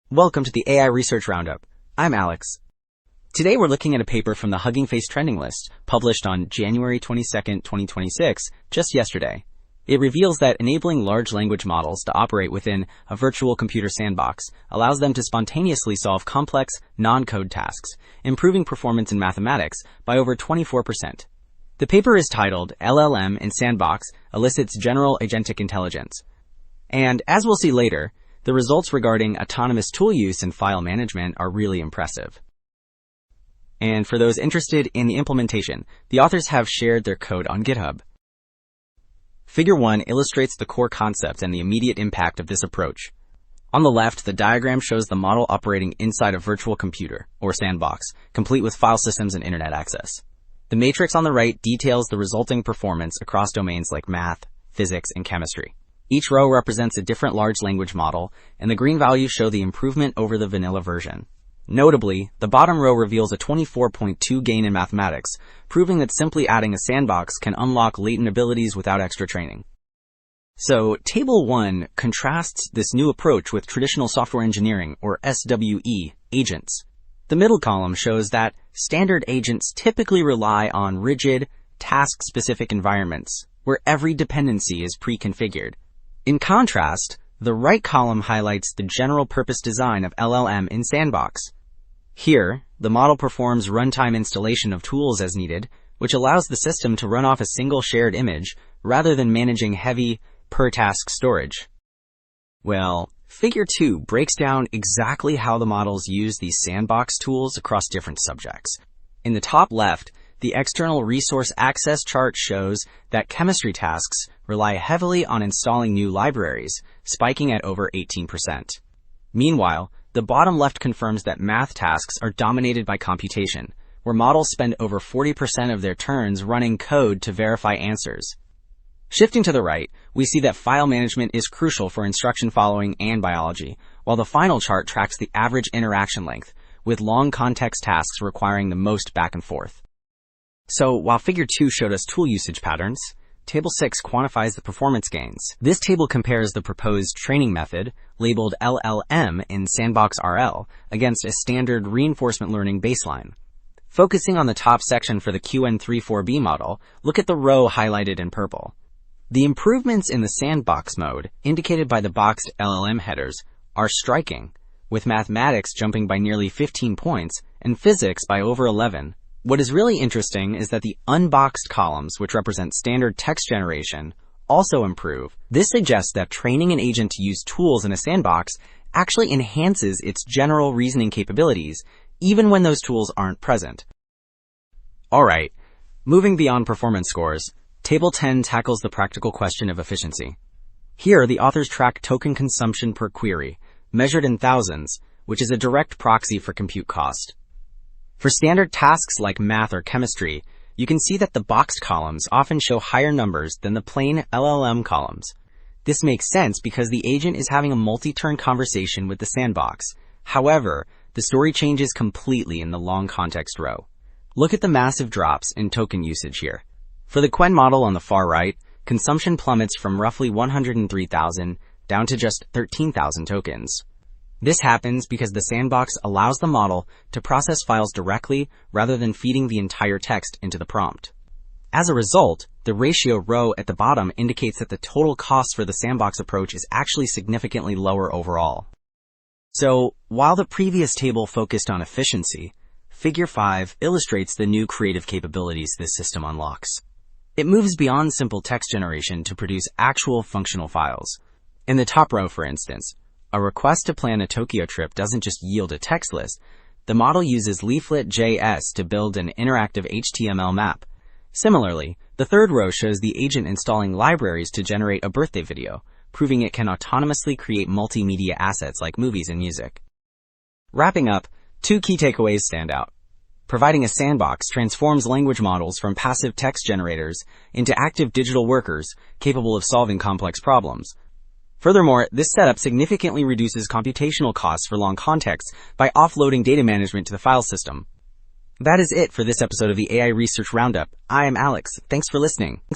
Welcome to the AI Research Roundup. I'm Alex. Today we're looking at a paper from the Hugging Face trending list, published on January 22, 2026, just yesterday. It reveals that enabling large language models to operate within a virtual computer sandbox allows them to spontaneously solve complex, non-code tasks, improving performance in mathematics by over 24%. The paper is titled LLM-in-Sandbox elicits general agentic intelligence. And as we'll see later, the results regarding autonomous tool use and file management are really impressive. And for those interested in the implementation, the authors have shared their code on GitHub. Figure 1 illustrates the core concept and the immediate impact of this approach. On the left, the diagram shows the model operating inside a virtual computer, or sandbox, complete with file systems and internet access. The matrix on the right details the resulting performance across domains like math, physics, and chemistry. Each row represents a different large language model, and the green values show the improvement over the vanilla version. Notably, the bottom row reveals a 24.2 gain in mathematics, proving that simply adding a sandbox can unlock latent abilities without extra training. So, Table 1 contrasts this new approach with traditional software engineering, or SWE, agents. The middle column shows that standard agents typically rely on rigid, task-specific environments, where every dependency is pre-configured. In contrast, the right column highlights the general-purpose design of LLM-in-Sandbox. Here, the model performs runtime installation of tools as needed, which allows the system to run off a single shared image rather than managing heavy, per-task storage. Well, Figure 2 breaks down exactly how the models use these sandbox tools across different subjects. In the top left, the external resource access chart shows that chemistry tasks rely heavily on installing new libraries, spiking at over 18%. Meanwhile, the bottom left confirms that math tasks are dominated by computation, where models spend over 40% of their turns running code to verify answers. Shifting to the right, we see that file management is crucial for instruction following and biology, while the final chart tracks the average interaction length, with long context tasks requiring the most back and forth. So, while Figure 2 showed us tool usage patterns, Table 6 quantifies the performance gains. This table compares the proposed training method, labeled LLM-in-Sandbox-RL, against a standard reinforcement learning baseline. Focusing on the top section for the QN34B model, look at the row highlighted in purple. The improvements in the sandbox mode, indicated by the boxed LLM headers, are striking, with mathematics jumping by nearly 15 points and physics by over 11. What is really interesting is that the unboxed columns, which represent standard text generation, also improve. This suggests that training an agent to use tools in a sandbox actually enhances its general reasoning capabilities, even when those tools aren't present. Alright, moving beyond performance scores, Table 10 tackles the practical question of efficiency. Here, the authors track token consumption per query, measured in thousands, which is a direct proxy for compute cost. For standard tasks like math or chemistry, you can see that the boxed columns often show higher numbers than the plain LLM columns. This makes sense because the agent is having a multi-turn conversation with the sandbox. However, the story changes completely in the long context row. Look at the massive drops in token usage here. For the Quen model on the far right, consumption plummets from roughly 103,000 down to just 13,000 tokens. This happens because the sandbox allows the model to process files directly rather than feeding the entire text into the prompt. As a result, the ratio row at the bottom indicates that the total cost for the sandbox approach is actually significantly lower overall. So, while the previous table focused on efficiency, Figure 5 illustrates the new creative capabilities this system unlocks. It moves beyond simple text generation to produce actual functional files. In the top row, for instance, a request to plan a Tokyo trip doesn't just yield a text list. The model uses Leaflet.js to build an interactive HTML map. Similarly, the third row shows the agent installing libraries to generate a birthday video, proving it can autonomously create multimedia assets like movies and music. Wrapping up, two key takeaways stand out. Providing a sandbox transforms language models from passive text generators into active digital workers capable of solving complex problems. Furthermore, this setup significantly reduces computational costs for long contexts by offloading data management to the file system. That is it for this episode of the AI Research Roundup. I am Alex. Thanks for listening.